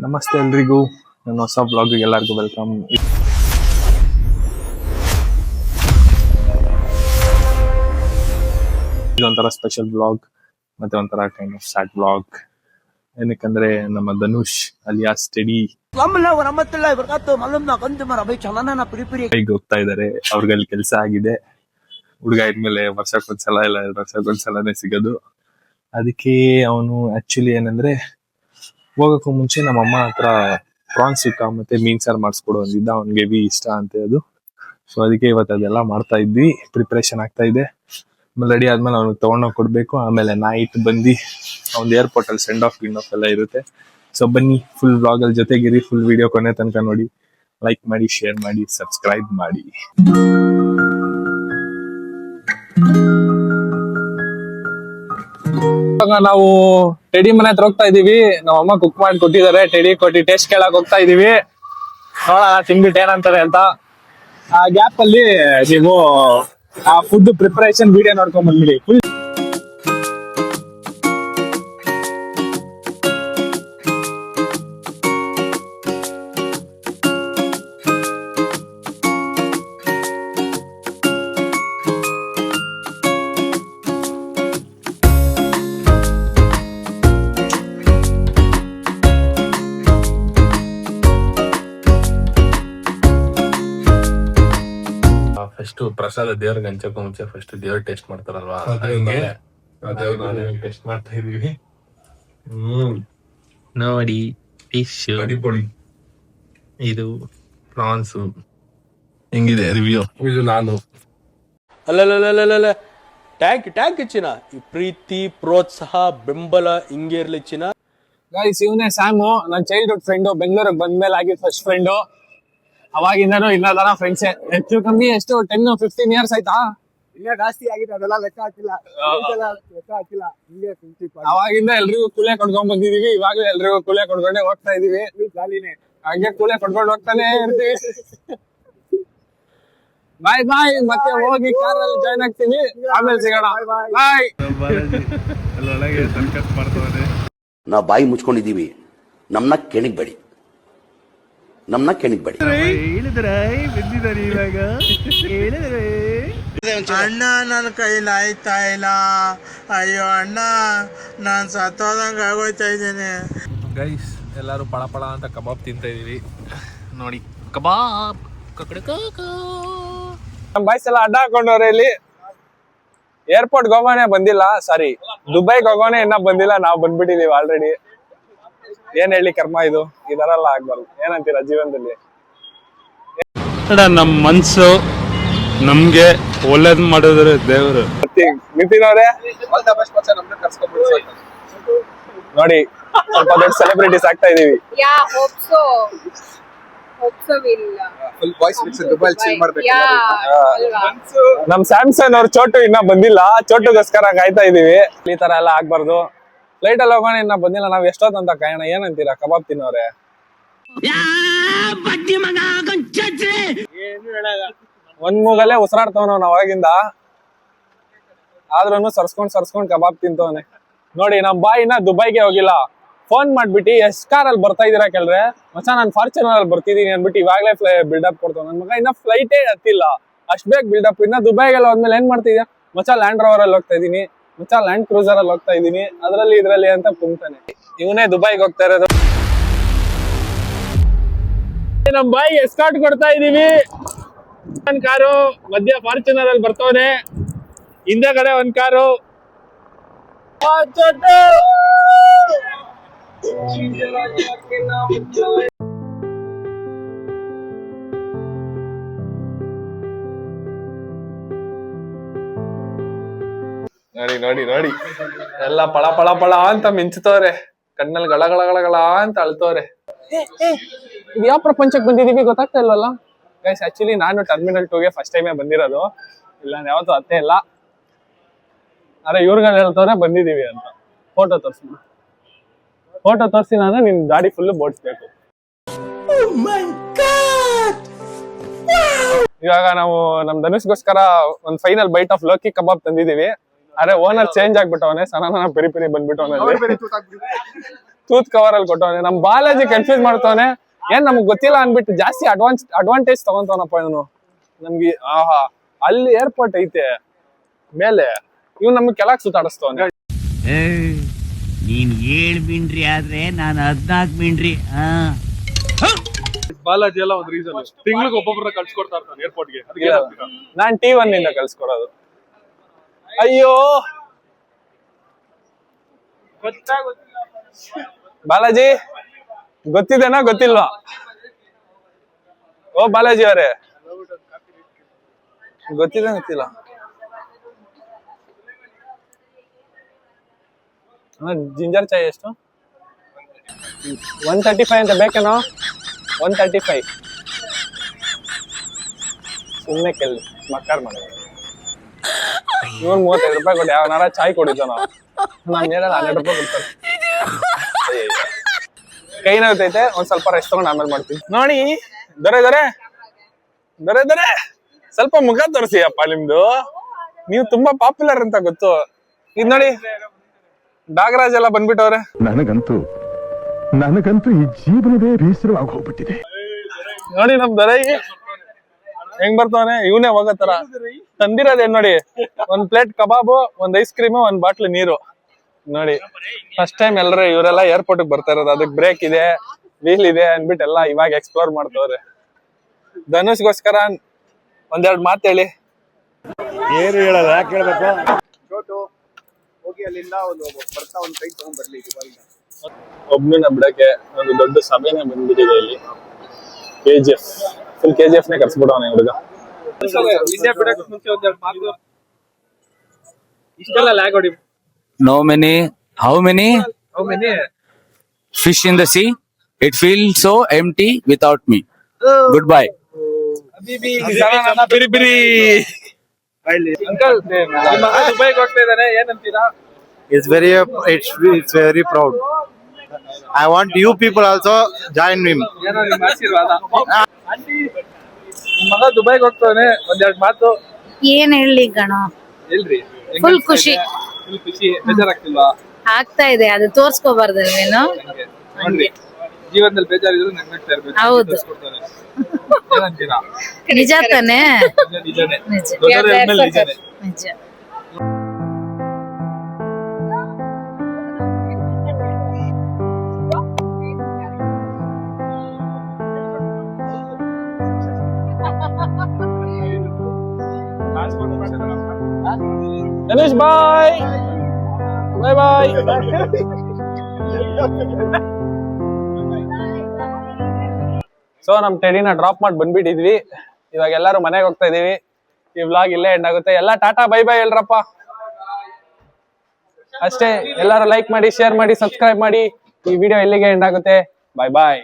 ನಮಸ್ತೆ ಎಲ್ರಿಗೂ, ನನ್ನ ಹೊಸ ಬ್ಲಾಗ್ಗೆ ಎಲ್ಲರಿಗೂ ವೆಲ್ಕಮ್. ಇದೊಂಥರ ಸ್ಪೆಷಲ್ ಬ್ಲಾಗ್ ಮತ್ತೆ ಒಂಥರ ಕೈಂಡ್ ಆಫ್ ಸ್ಯಾಡ್ ಬ್ಲಾಗ್. ಏನಕ್ಕಂದ್ರೆ ನಮ್ಮ ಧನುಷ್ ಅಲಿಯಾಸ್ ಟೆಡಿ ಹೋಗ್ತಾ ಇದಾರೆ. ಅವ್ರಿಗಲ್ಲಿ ಕೆಲಸ ಆಗಿದೆ. ಹುಡುಗ ಇದ್ಮೇಲೆ ವರ್ಷಕ್ಕೊಂದ್ಸಲ ಇಲ್ಲ 2 ವರ್ಷಕ್ಕೊಂದ್ಸಲನೇ ಸಿಗೋದು. ಅದಕ್ಕೆ ಅವನು ಆಕ್ಚುಲಿ ಏನಂದ್ರೆ ಹೋಗಕ್ಕೂ ಮುಂಚೆ ನಮ್ಮ ಅಮ್ಮ ಹತ್ರ ಪ್ರಾನ್ ಸುಕ್ಕ ಮತ್ತೆ ಮೀನ್ ಸಾರು ಮಾಡಿಸ್ಕೊಡು ಅಂದಿದ್ದ. ಅವ್ನಿಗೆ ಹೆವಿ ಇಷ್ಟ ಅಂತೆ ಅದು. ಸೊ ಅದಕ್ಕೆ ಇವತ್ತು ಅದೆಲ್ಲ ಮಾಡ್ತಾ ಇದ್ವಿ, ಪ್ರಿಪ್ರೇಷನ್ ಆಗ್ತಾ ಇದೆ. ಆಮೇಲೆ ರೆಡಿ ಆದ್ಮೇಲೆ ಅವ್ನಿಗೆ ತಗೊಂಡೋಗಿ ಕೊಡ್ಬೇಕು. ಆಮೇಲೆ ನೈಟ್ ಬಂದು ಅವ್ನು ಏರ್ಪೋರ್ಟ್ ಅಲ್ಲಿ ಸೆಂಡ್ ಆಫ್ ಎಲ್ಲ ಇರುತ್ತೆ. ಸೊ ಬನ್ನಿ, ಫುಲ್ ವ್ಲಾಗ್ ಅಲ್ಲಿ ಜೊತೆಗಿರಿ, ಫುಲ್ ವಿಡಿಯೋ ಕೊನೆ ತನಕ ನೋಡಿ. ಲೈಕ್ ಮಾಡಿ, ಶೇರ್ ಮಾಡಿ, ಸಬ್ಸ್ಕ್ರೈಬ್ ಮಾಡಿ. ನಾವು ಟೆಡಿ ಮನೆ ಹತ್ರ ಹೋಗ್ತಾ ಇದೀವಿ. ನಮ್ಮ ಅಮ್ಮ ಕುಕ್ ಮಾಡಿ ಕೊಟ್ಟಿದ್ದಾರೆ. ಟೆಡಿ ಕೊಟ್ಟಿ ಟೇಸ್ಟ್ ಕೇಳಕ್ ಹೋಗ್ತಾ ಇದೀವಿ. ನೋಡೋಣ ತಿಂದ್ಬಿಟ್ಟು ಏನಂತಾರೆ ಅಂತ. ಆ ಗ್ಯಾಪ್ ಅಲ್ಲಿ ನೀವು ಆ ಫುಡ್ ಪ್ರಿಪರೇಷನ್ ವಿಡಿಯೋ ನೋಡ್ಕೊಂಡ್ ಬಂದ್ಬಿಡಿ. ಫುಲ್ ಫಸ್ಟ್ ಪ್ರಸಾದ ದೇವ್ರಿಗೆ ಹಂಚಕ್ಕೂ ಮುಂಚೆ ಫಸ್ಟ್ ದೇವ್ರ ಟೇಸ್ಟ್ ಮಾಡ್ತಾರಲ್ವಾ, ಟೆಸ್ಟ್ ಮಾಡ್ತಾ ಇದೀವಿ. ನೋಡಿ ಫಿಶ್ ಇದು ಪ್ರಾನ್ಸ್ ಹೆಂಗಿದೆ ರಿವ್ಯೂ. ಇದು ನಾನು ಅಲ್ಲ ಟ್ಯಾಂಕ್ ಚಿನ್ನ, ಈ ಪ್ರೀತಿ ಪ್ರೋತ್ಸಾಹ ಬೆಂಬಲ ಹಿಂಗೆ ಇರ್ಲಿ ಚಿನ್ನ. ಗೈಸ್, ಇವನೇ ಸ್ಯಾಮು, ನನ್ನ ಚೈಲ್ಡ್ಹುಡ್ ಫ್ರೆಂಡು. ಬೆಂಗಳೂರಿಗೆ ಬಂದ್ಮೇಲೆ ಆಗಿದ್ ಫಸ್ಟ್ ಫ್ರೆಂಡು. ಅವಾಗಿಂದನೂ ಇನ್ನದನ ಫ್ರೆಂಡ್ಸೇ. ಹೆಚ್ಚು ಕಮ್ಮಿ ಎಷ್ಟು 10-15 ಇಯರ್ಸ್ ಆಯ್ತಾ? ಇನ್ನೇ ಜಾಸ್ತಿ ಆಗಿದೆ, ಅದೆಲ್ಲ ಲೆಕ್ಕ ಹಾಕಿಲ್ಲ. ಅವಾಗಿಂದ ಎಲ್ರಿಗೂ ಕೂಲೆ ಕೊಡ್ಕೊಂಡ್ ಬಂದಿದೀವಿ. ಇವಾಗ್ಲೂ ಎಲ್ರಿಗೂ ಕೂಲೆ ಕೊಡ್ಕೊಂಡೆ ಹೋಗ್ತಾ ಇದೀವಿ. ಹಂಗೆ ಕೂಲೆ ಕೊಡ್ಕೊಂಡು ಹೋಗ್ತಾನೆ ಇರ್ತೀವಿ. ಬಾಯ್ ಬಾಯ್. ಮತ್ತೆ ಹೋಗಿ ಕಾರಲ್ಲಿ ಜಾಯ್ನ್ ಆಗ್ತೀನಿ, ಆಮೇಲೆ ಸಿಗೋಣ. ಬಾಯ್. ನಾವು ಬಾಯಿ ಮುಚ್ಕೊಂಡಿದೀವಿ, ನಮ್ನ ಕೆಣಿಗ್ಬೇಡಿ. ಅಣ್ಣ ನನ್ನ ಕೈಲಿ ಆಯ್ತಾ ಇಲ್ಲ. ಅಯ್ಯೋ ಅಣ್ಣ, ನಾನ್ ಸತ್ತೋದಂಗ ಆಗೋಯ್ತಾ ಇದ್ದೇನೆ. ಗೈಸ್, ಎಲ್ಲಾರು ಪಳ ಪಳ ಅಂತ ಕಬಾಬ್ ತಿಂತ ಇದೀವಿ. ನೋಡಿ ಕಬಾಬ್. ನಮ್ ಬಾಯ್ಸ್ ಎಲ್ಲ ಅಡ್ಡ ಹಾಕೊಂಡವ್ರೆ ಇಲ್ಲಿ. ಏರ್ಪೋರ್ಟ್ ಹೋಗೋನೆ ಬಂದಿಲ್ಲ, ಸಾರಿ ದುಬೈಗೆ ಹೋಗೋನೆ ಇನ್ನ ಬಂದಿಲ್ಲ. ನಾವು ಬಂದ್ಬಿಟ್ಟಿದೀವಿ ಆಲ್ರೆಡಿ. ಏನ್ ಹೇಳಿ ಕರ್ಮ ಇದು, ಈ ತರ ಎಲ್ಲ ಆಗ್ಬಾರ್ದು. ಏನಂತೀರಾ ಜೀವನದಲ್ಲಿ? ನಮ್ ಮನ್ಸು ನಮ್ಗೆ ಒಳ್ಳೇದ್ ಮಾಡಿದ್ರೆ ದೇವ್ರು. ನಿತಿನ್ ಅವ್ರೆ ನೋಡಿ, ಸ್ವಲ್ಪ ದೊಡ್ಡ ಸೆಲೆಬ್ರಿಟೀಸ್ ಆಗ್ತಾ ಇದೀವಿ. ನಮ್ ಸ್ಯಾಮ್ಸಂಗ್ ಅವ್ರ ಚೋಟು ಇನ್ನ ಬಂದಿಲ್ಲ. ಚೋಟುಗೋಸ್ಕರ ಕಾಯ್ತಾ ಇದೀವಿ. ಈ ತರ ಎಲ್ಲ ಆಗ್ಬಾರ್ದು. ಫ್ಲೈಟ್ ಅಲ್ಲಿ ಹೋಗೋಣ, ಇನ್ನ ಬಂದಿಲ್ಲ. ನಾವ್ ಎಷ್ಟೊತ್ತಂತ ಕಾಯೋಣ? ಏನಂತೀರಾ ಕಬಾಬ್ ತಿನ್ನೋರೆ? ಒಂದ್ ಮೂಗಲ್ಲೇ ಉಸಿರಾಡ್ತವನ ಅವಾಗಿಂದ. ಆದ್ರೂ ಸರ್ಸ್ಕೊಂಡ್ ಕಬಾಬ್ ತಿಂತವನೆ. ನೋಡಿ, ನಮ್ ಬಾಯಿನ ದುಬೈಗೆ ಹೋಗಿಲ್ಲ. ಫೋನ್ ಮಾಡ್ಬಿಟ್ಟು ಎಷ್ಟ್ ಕಾರಲ್ಲಿ ಬರ್ತಾ ಇದೀರಾ ಕೇಳ್ರೆ, ಮಚ್ಚ ನಾನ್ ಫಾರ್ಚುನರ್ ಅಲ್ಲಿ ಬರ್ತಿದೀನಿ ಅನ್ಬಿಟ್ಟು ಇವಾಗ್ಲೇ ಬಿಲ್ಡಪ್ ಕೊಡ್ತಾವ. ನನ್ ಮಗ ಇನ್ನ ಫ್ಲೈಟೇ ಹತ್ತಿಲ್ಲ, ಅಷ್ಟ್ ಬೇಗ ಬಿಲ್ಡಪ್. ಇನ್ನ ದುಬೈಗೆಲ್ಲ ಹೋದ್ಮೇಲೆ ಏನ್ ಮಾಡ್ತಿದ್ಯಾ? ಮಚ್ಚ ಲ್ಯಾಂಡ್ ರೋವರ್ ಅಲ್ಲಿ ಹೋಗ್ತಾ ಇದೀನಿ, ಮಚ್ಚ ಲ್ಯಾಂಡ್ ಕ್ರೂಸರ್ ಅಲ್ಲಿ ಹೋಗ್ತಾ ಇದೀನಿ, ಅದ್ರಲ್ಲಿ ಇದ್ರಲ್ಲಿ ಅಂತ ಕುಂತಾನೆ. ಇವನೇ ದುಬೈಗೆ ಹೋಗ್ತಾ ಇರೋದು. ನಮ್ ಬಾಯಿಗೆ ಎಸ್ಕಾರ್ಟ್ ಕೊಡ್ತಾ ಇದೀವಿ. ಒಂದ್ ಕಾರು ಮಧ್ಯ ಫಾರ್ಚುನರ್ ಅಲ್ಲಿ ಬರ್ತವನೆ, ಹಿಂದೆ ಕಡೆ ಒಂದ್ ಕಾರು. ನೋಡಿ ನೋಡಿ ನೋಡಿ, ಎಲ್ಲ ಪಳ ಪಳ ಪಳ ಅಂತ ಮಿಂಚ್ತವ್ರೆ. ಕಣ್ಣಲ್ಲಿ ಗಳ ಗಳ ಗಳ ಗಳ ಅಂತ ಅಳ್ತವ್ರೆ. ಇದು ಯಾವ ಪ್ರಪಂಚಕ್ಕೆ ಬಂದಿದೀವಿ ಗೊತ್ತಾಗ್ತಾ ಇಲ್ವಲ್ಲ ಗೈಸ್. ಆಕ್ಚುಲಿ ನಾನು ಟರ್ಮಿನಲ್ 2ಗೆ ಫಸ್ಟ್ ಟೈಮೇ ಬಂದಿರೋದು, ಇಲ್ಲ ಯಾವತ್ತೂ ಅತ್ತೆ ಇಲ್ಲ. ಆದ್ರೆ ಇವ್ರುಗಳು ಹೇಳ್ತವ್ರೆ ಬಂದಿದೀವಿ ಅಂತ. ಫೋಟೋ ತೋರಿಸಿ ನಾನು ನಿನ್ ಗಾಡಿ ಫುಲ್ ಬೋಡ್ಸ್ಬೇಕು. ಇವಾಗ ನಾವು ನಮ್ ಧನುಷ್ಗೋಸ್ಕರ ಒಂದ್ ಫೈನಲ್ ಬೈಟ್ ಆಫ್ ಲೋಕಿ ಕಬಾಬ್ ತಂದಿದೀವಿ. ಅರೆ ಓನರ್ ಚೇಂಜ್ ಆಗ್ಬಿಟ್ಟವನೆ, ಸನಾನ ಪೆರಿ ಪೆರಿ ಬಂದ್ಬಿಟ್ಟವನಲ್ಲಿ. ಟೂತ್ ಕವರ್ ಅಲ್ಲಿ ಕೊಟ್ಟವನೆ. ನಮ್ ಬಾಲಾಜಿ ಕನ್ಫ್ಯೂಸ್ ಮಾಡ್ತವನೆ, ಏನ್ ನಮ್ಗ್ ಗೊತ್ತಿಲ್ಲ ಅನ್ಬಿಟ್ಟು ಜಾಸ್ತಿ ಅಡ್ವಾಂಟೇಜ್ ತಗೊಂತವನಪ್ಪ ಇವನು. ನಮ್ಗೆ ಆಹಾ ಅಲ್ಲಿ ಏರ್ಪೋರ್ಟ್ ಐತೆ ಮೇಲೆ, ಇವ್ ನಮ್ಗೆ ಕೆಳಗ್ ಸುತ್ತಾಡಿಸ್ತವನೆ. ನೀನ್ 7 ಮಿಂಡ್ರಿ ಆದ್ರೆ ನಾನು 14 ಮಿಂಡ್ರಿ. ಬಾಲಾಜಿ ಎಲ್ಲ ಒಂದು ರೀಸನ್, ತಿಂಗಳಿಗೆ ಒಬ್ಬೊಬ್ಬರ ಕಳ್ಸಿಕೊಡ್ತಾ ಇರ್ತಾನೆ ಏರ್ಪೋರ್ಟ್ಗೆ. ನಾನ್ T1 ಇಂದ ಕಳ್ಸ್ಕೊಡೋದು. ಅಯ್ಯೋ ಬಾಲಾಜಿ ಗೊತ್ತಿದೇನಾ ಗೊತ್ತಿಲ್ವಾ? ಓ ಬಾಲಾಜಿ ಅವರೇ, ಗೊತ್ತಿದೆ ಗೊತ್ತಿಲ್ಲ? ಜಿಂಜರ್ ಚಾಯ್ ಎಷ್ಟು? 135 ಅಂತ ಬೇಕೇನೋ? 135 ಸುಮ್ಮನೆ ಕೇಳಿ ಮಕ್ಕಾರ್ ಮಾಡಿ. ಇವನ್ 35 ರೂಪಾಯಿ ಕೊಟ್ಟು ಯಾವನಾರ ಚಾಯ್ ಕೊಡಿದ್ದಾನೋ? ನಾನು ಹೇಳಲ್ಲ 12 ರೂಪಾಯಿ ಕೊಡ್ತಾರೆ. ಕೈ ನೋಯ್ತೈತೆ, ಒಂದ್ ಸ್ವಲ್ಪ ರೆಸ್ಟ್ ತಗೊಂಡು ಆಮೇಲೆ ಮಾಡ್ತೀನಿ. ನೋಡಿ ದೊರೆ ದೊರೆ ದೊರೆ ದೊರೆ, ಸ್ವಲ್ಪ ಮುಖ ತೋರಿಸಿ ಅಪ್ಪ ನಿಮ್ದು. ನೀವು ತುಂಬಾ ಪಾಪ್ಯುಲರ್ ಅಂತ ಗೊತ್ತು. ಇದ್ ನೋಡಿ ಡಾಗರಾಜ್ ಎಲ್ಲ ಬಂದ್ಬಿಟ್ಟವ್ರೆ. ನನಗಂತೂ ಈ ಜೀವನವೇ ಬೇಸರವಾಗಿ ಹೋಗ್ಬಿಟ್ಟಿದೆ. ನೋಡಿ ನಮ್ ದೊರೆ ಹೆಂಗ್ ಬರ್ತಾವನೆ, ಇವನೇ ಹೋಗತ್ತರ ತಂದಿರೋದೇನ್ ನೋಡಿ. ಒಂದ್ ಪ್ಲೇಟ್ ಕಬಾಬು, ಒಂದ್ ಐಸ್ ಕ್ರೀಮು, ಒಂದ್ ಬಾಟ್ಲು ನೀರು. ನೋಡಿ ಫಸ್ಟ್ ಟೈಮ್ ಎಲ್ಲರೂ ಇವರೆಲ್ಲ ಏರ್ಪೋರ್ಟ್ ಬರ್ತಾ ಇರೋದು. ಅದಕ್ಕೆ ಬ್ರೇಕ್ ಇದೆ, ವೀಲ್ ಇದೆ ಅನ್ಬಿಟ್ಟು ಎಲ್ಲ ಇವಾಗ ಎಕ್ಸ್ಪ್ಲೋರ್ ಮಾಡ್ತವ್ರೆ. ಧನುಷ್ಗೋಸ್ಕರ ಒಂದೆರಡು ಮಾತು ಹೇಳಿ. ಏನು ಹೇಳಲ್ಲ, ಯಾಕೆ ಹೇಳ್ಬೇಕು? ಒಬ್ನ ಬಿಡಕ್ಕೆ ಒಂದು ದೊಡ್ಡ ಸಭೆನೆ ಬಂದ್ಬಿಟ್ಟಿದೆ ಇಲ್ಲಿ. KGF ಫುಲ್ KGF ನೇ ಕರ್ಸ್ಬಿಡವನೆ ಹುಡುಗ. ಇಷ್ಟೆಲ್ಲ ಲ್ಯಾಗ್ ಹೊಡಿ. How many fish in the sea? It feels so empty without me. Goodbye. ಬಿರಿ ಬಿರಿ. ಅಂಕಲ್ ದುಬೈಗೆ ಹೋಗ್ತಾ ಇದಾರೆ, ಏನಂತೀರಾ? It's very proud. I want you people also join him. ಏನೋ ನಿಮ್ಮ ಆಶೀರ್ವಾದ. ಆಂಟಿ ನಿಮ್ಮ ಮಗ ದುಬೈಗೆ ಹೋಗ್ತಾನೆ, ಒಂದೆರಡು ಮಾತು ಏನ್ ಹೇಳಿ ಗಣ, ಎಲ್ರಿ? ಫುಲ್ ಖುಷಿ. ಫುಲ್ ಖುಷಿ. ಬೇಜಾರಾಗ್ತಿಲ್ವಾ? ಆಗ್ತಾ ಇದೆ, ಅದು ತೋರ್ಸ್ಕೋಬಾರ್ದಲ್ವೇನು? ನೋಡ್ರಿ, ಜೀವನದಲ್ಲಿ ಬೇಜಾರಿದ್ರು ನಗ್ನಗ್ತಾ ಇರ್ಬೇಕು. ಹೌದು. ಏನಂತೀರಾ? ನಿಜ ತಾನೆ? ನಿಜನೇ. ನಿಜ. ದೊಡ್ಡವ್ರ ಆದ್ಮೇಲೆ ನಿಜನೇ. ನಿಜ. ಗಣೇಶ್ ಬಾಯ್ ಬಾಯ್ ಬಾಯ್. ಸೊ ನಮ್ ಟೆಡಿನ ಡ್ರಾಪ್ ಮಾಡಿ ಬಂದ್ಬಿಟ್ಟಿದ್ವಿ. ಇವಾಗ ಎಲ್ಲಾರು ಮನೆಗೆ ಹೋಗ್ತಾ ಇದೀವಿ. ಈ ವ್ಲಾಗ್ ಇಲ್ಲೇ ಎಂಡ್ ಆಗುತ್ತೆ. ಎಲ್ಲಾ ಟಾಟಾ ಬೈ ಬೈ ಹೇಳ್ರಪ್ಪ ಅಷ್ಟೇ. ಎಲ್ಲಾರು ಲೈಕ್ ಮಾಡಿ, ಶೇರ್ ಮಾಡಿ, ಸಬ್ಸ್ಕ್ರೈಬ್ ಮಾಡಿ. ಈ ವಿಡಿಯೋ ಇಲ್ಲಿಗೆ ಎಂಡ್ ಆಗುತ್ತೆ. ಬಾಯ್ ಬಾಯ್.